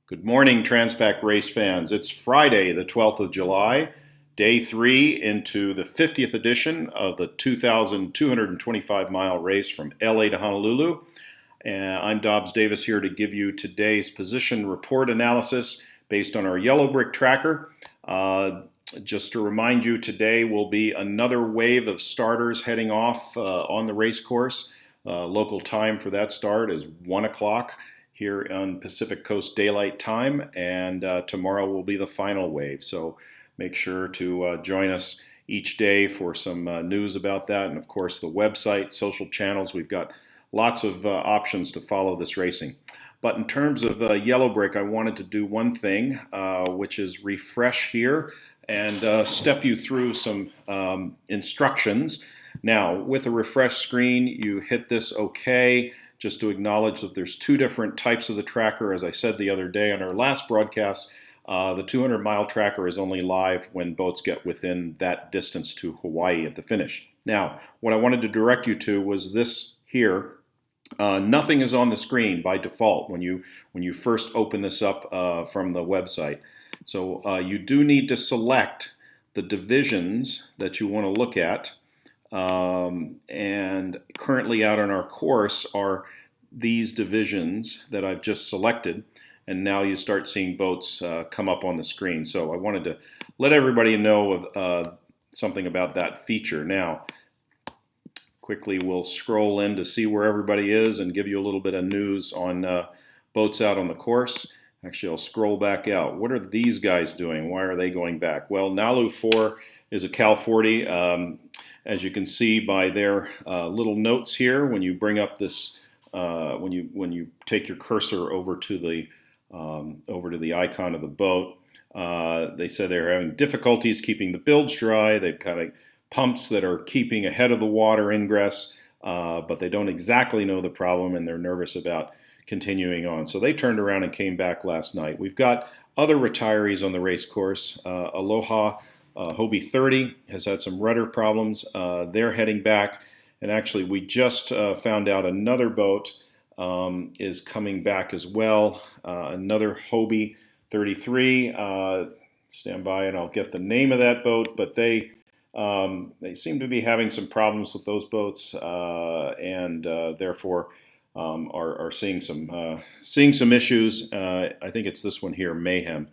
Good morning, Transpac race fans. It's Friday, the 12th of July, day 3 into the 50th edition of the 2,225-mile race from LA to Honolulu. I'm Dobbs Davis here to give you today's position report analysis based on our yellow brick tracker. Just to remind you, today will be another wave of starters heading off on the race course. Local time for that start is 1 o'clock here on Pacific Coast Daylight Time, and tomorrow will be the final wave. So make sure to join us each day for some news about that, and of course the website, social channels. We've got lots of options to follow this racing. But in terms of yellow brick, I wanted to do one thing, which is refresh here and step you through some instructions. Now, with a refresh screen, you hit this OK, just to acknowledge that there's two different types of the tracker. As I said the other day on our last broadcast, the 200-mile tracker is only live when boats get within that distance to Hawaii at the finish. Now, what I wanted to direct you to was this here. Nothing is on the screen by default when you first open this up from the website. So you do need to select the divisions that you want to look at. And currently out on our course are these divisions that I've just selected, and now you start seeing boats come up on the screen. So I wanted to let everybody know of something about that feature. Now, quickly we'll scroll in to see where everybody is and give you a little bit of news on boats out on the course. Actually, I'll scroll back out. What are these guys doing? Why are they going back? Well, Nalu 4 is a Cal 40. As you can see by their little notes here, when you bring up this, when you take your cursor over to the icon of the boat, they said they're having difficulties keeping the bilge dry. They've got pumps that are keeping ahead of the water ingress, but they don't exactly know the problem, and they're nervous about continuing on. So they turned around and came back last night. We've got other retirees on the race course. Aloha Hobie 30 has had some rudder problems. They're heading back. And actually, we just found out another boat is coming back as well. Another Hobie 33. Stand by and I'll get the name of that boat. But they seem to be having some problems with those boats, and therefore are seeing some issues. I think it's this one here, Mayhem.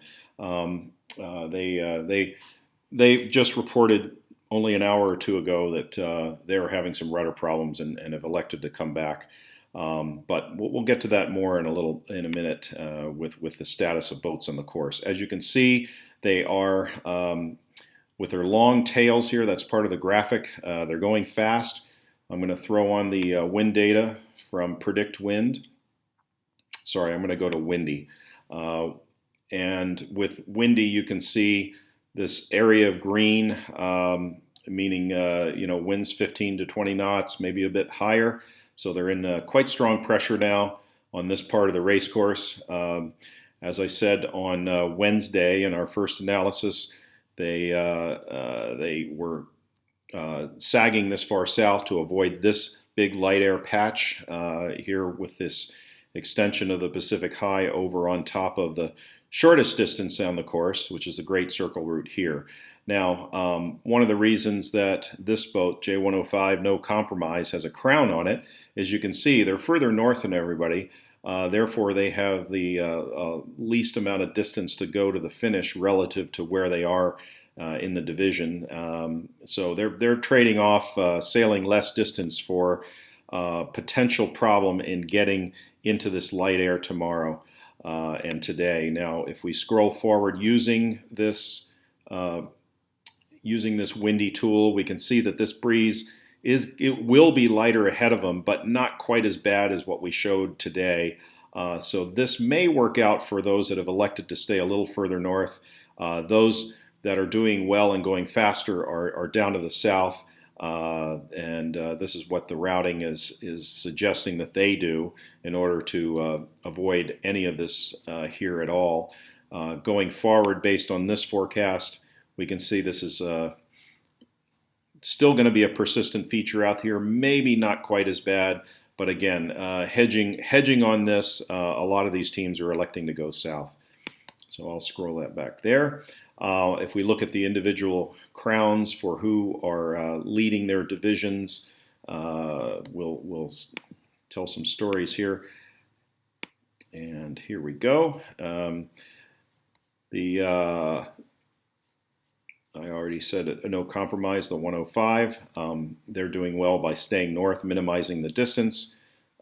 They just reported only an hour or two ago that they were having some rudder problems and have elected to come back. But we'll get to that more in a minute with the status of boats on the course. As you can see, they are with their long tails here. That's part of the graphic. They're going fast. I'm going to throw on the wind data from Predict Wind. Sorry, I'm going to go to Windy. And with Windy, you can see this area of green, meaning winds 15 to 20 knots, maybe a bit higher. So they're in quite strong pressure now on this part of the race course. As I said on Wednesday in our first analysis, they were sagging this far south to avoid this big light air patch here with this extension of the Pacific High over on top of the shortest distance on the course, which is the Great Circle route here. Now, one of the reasons that this boat, J105 No Compromise, has a crown on it, as you can see, they're further north than everybody. Therefore, they have the least amount of distance to go to the finish relative to where they are in the division. So they're trading off sailing less distance for potential problem in getting into this light air tomorrow and today. Now, if we scroll forward using this windy tool, we can see that this breeze will be lighter ahead of them, but not quite as bad as what we showed today. So this may work out for those that have elected to stay a little further north. Those that are doing well and going faster are down to the south, and this is what the routing is suggesting that they do in order to avoid any of this here at all. Going forward, based on this forecast, we can see this is still going to be a persistent feature out here, maybe not quite as bad, but again, hedging on this, a lot of these teams are electing to go south. So I'll scroll that back there. If we look at the individual crowns for who are leading their divisions, we'll tell some stories here. And here we go. I already said no compromise, the 105. They're doing well by staying north, minimizing the distance.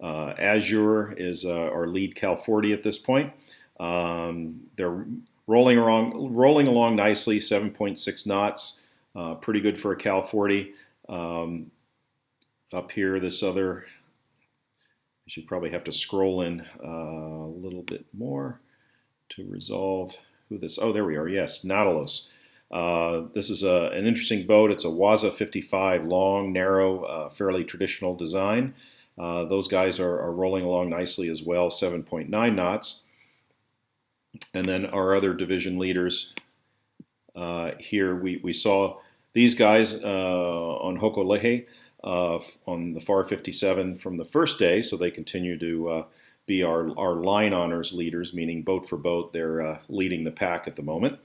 Azure is our lead Cal 40 at this point. They're rolling along nicely, 7.6 knots. Pretty good for a Cal 40. Up here, this other, I should probably have to scroll in a little bit more to resolve who this, oh, there we are, yes, Nautilus. This is an interesting boat. It's a Waza 55, long, narrow, fairly traditional design. Those guys are rolling along nicely as well, 7.9 knots. And then our other division leaders here, we saw these guys on Hokulehe on the FAR 57 from the first day, so they continue to be our line honors leaders, meaning boat for boat, they're leading the pack at the moment.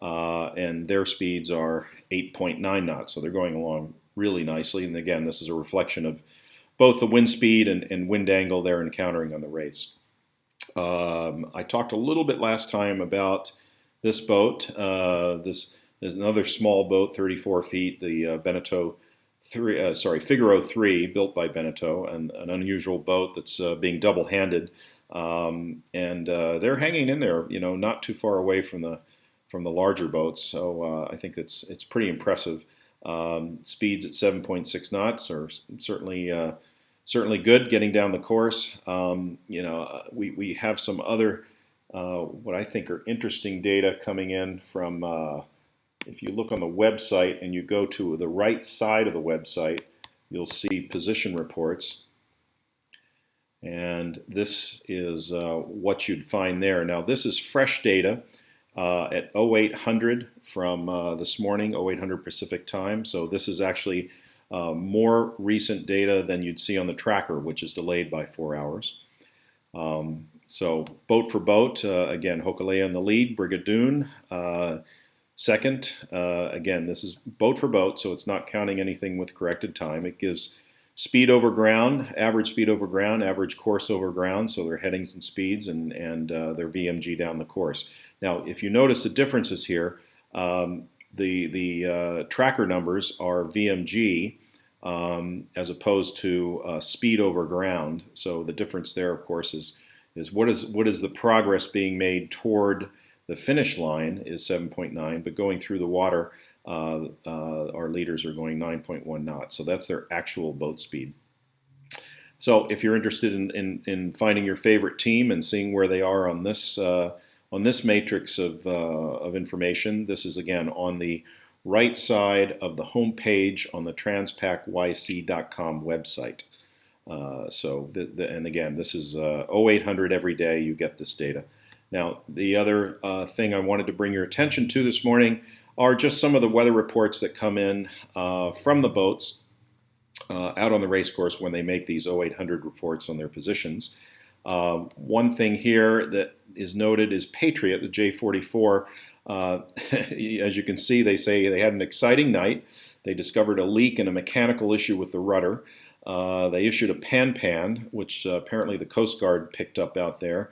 And their speeds are 8.9 knots, so they're going along really nicely. And again, this is a reflection of both the wind speed and wind angle they're encountering on the race. I talked a little bit last time about this boat. This is another small boat, 34 feet, the Figaro 3, built by Beneteau, and an unusual boat that's being double-handed. And they're hanging in there, not too far away from the larger boats. So I think it's pretty impressive. Speeds at 7.6 knots are certainly good getting down the course. We have some other what I think are interesting data coming in from, if you look on the website and you go to the right side of the website, you'll see position reports. And this is what you'd find there. Now, this is fresh data at 0800 from this morning, 0800 Pacific time. So this is actually more recent data than you'd see on the tracker, which is delayed by 4 hours. So boat for boat, again, Hokulea in the lead, Brigadoon second. Again, this is boat for boat, so it's not counting anything with corrected time. It gives speed over ground, average speed over ground, average course over ground, so their headings and speeds and their VMG down the course. Now, if you notice the differences here, the tracker numbers are VMG as opposed to speed over ground. So the difference there, of course, is what is the progress being made toward the finish line is 7.9, but going through the water, our leaders are going 9.1 knots. So that's their actual boat speed. So if you're interested in finding your favorite team and seeing where they are on this matrix of information, this is again on the right side of the home page on the transpacYC.com website. And again, this is 0800 every day you get this data. Now, the other thing I wanted to bring your attention to this morning are just some of the weather reports that come in from the boats out on the race course when they make these 0800 reports on their positions. One thing here that is noted is Patriot, the J44. As you can see, they say they had an exciting night. They discovered a leak and a mechanical issue with the rudder. They issued a pan, which apparently the Coast Guard picked up out there.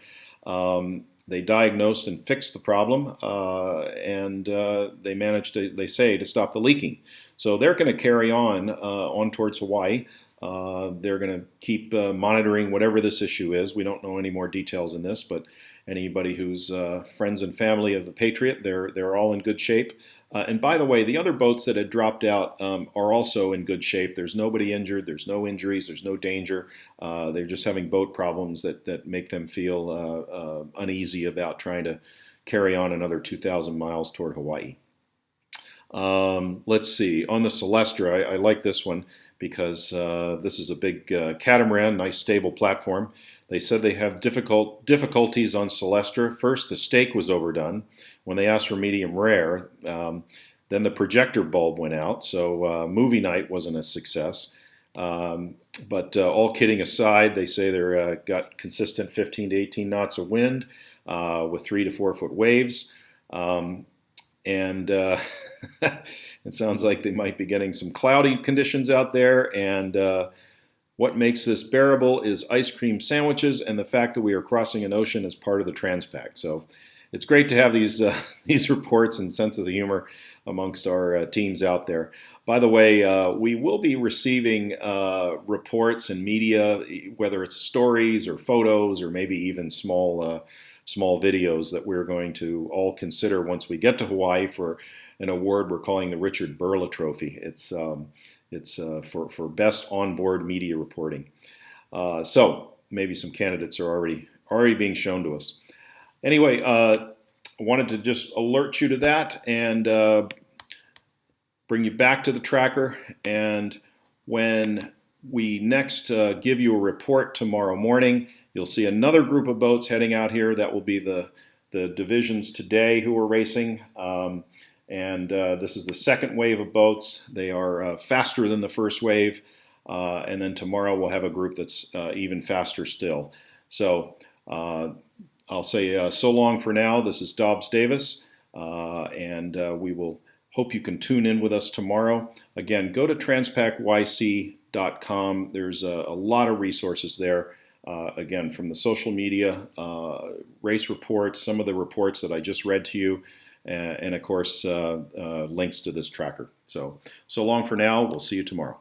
They diagnosed and fixed the problem, and they managed to, they say, to stop the leaking. So they're going to carry on towards Hawaii. They're going to keep monitoring whatever this issue is. We don't know any more details in this, but anybody who's friends and family of the Patriot, they're all in good shape. And by the way, the other boats that had dropped out are also in good shape. There's nobody injured. There's no injuries. There's no danger. They're just having boat problems that make them feel uneasy about trying to carry on another 2,000 miles toward Hawaii. Let's see. On the Celestra, I like this one because this is a big catamaran, nice stable platform. They said they have difficulties on Celestra. First, the steak was overdone. When they asked for medium rare, then the projector bulb went out, so movie night wasn't a success. But all kidding aside, they say they're got consistent 15 to 18 knots of wind with 3 to 4 foot waves. And it sounds like they might be getting some cloudy conditions out there. And what makes this bearable is ice cream sandwiches and the fact that we are crossing an ocean as part of the Transpac. So it's great to have these these reports and sense of the humor amongst our teams out there. By the way, we will be receiving reports and media, whether it's stories or photos or maybe even small videos that we're going to all consider once we get to Hawaii for an award we're calling the Richard Burla Trophy. It's for best onboard media reporting. So maybe some candidates are already being shown to us. Anyway, I wanted to just alert you to that and bring you back to the tracker. And when we next give you a report tomorrow morning, you'll see another group of boats heading out here. That will be the divisions today who are racing. And this is the second wave of boats. They are faster than the first wave. And then tomorrow we'll have a group that's even faster still. So I'll say so long for now. This is Dobbs Davis. And we will hope you can tune in with us tomorrow. Again, go to transpacyc.com. There's a lot of resources there. Again, from the social media, race reports, some of the reports that I just read to you, and of course, links to this tracker. So long for now. We'll see you tomorrow.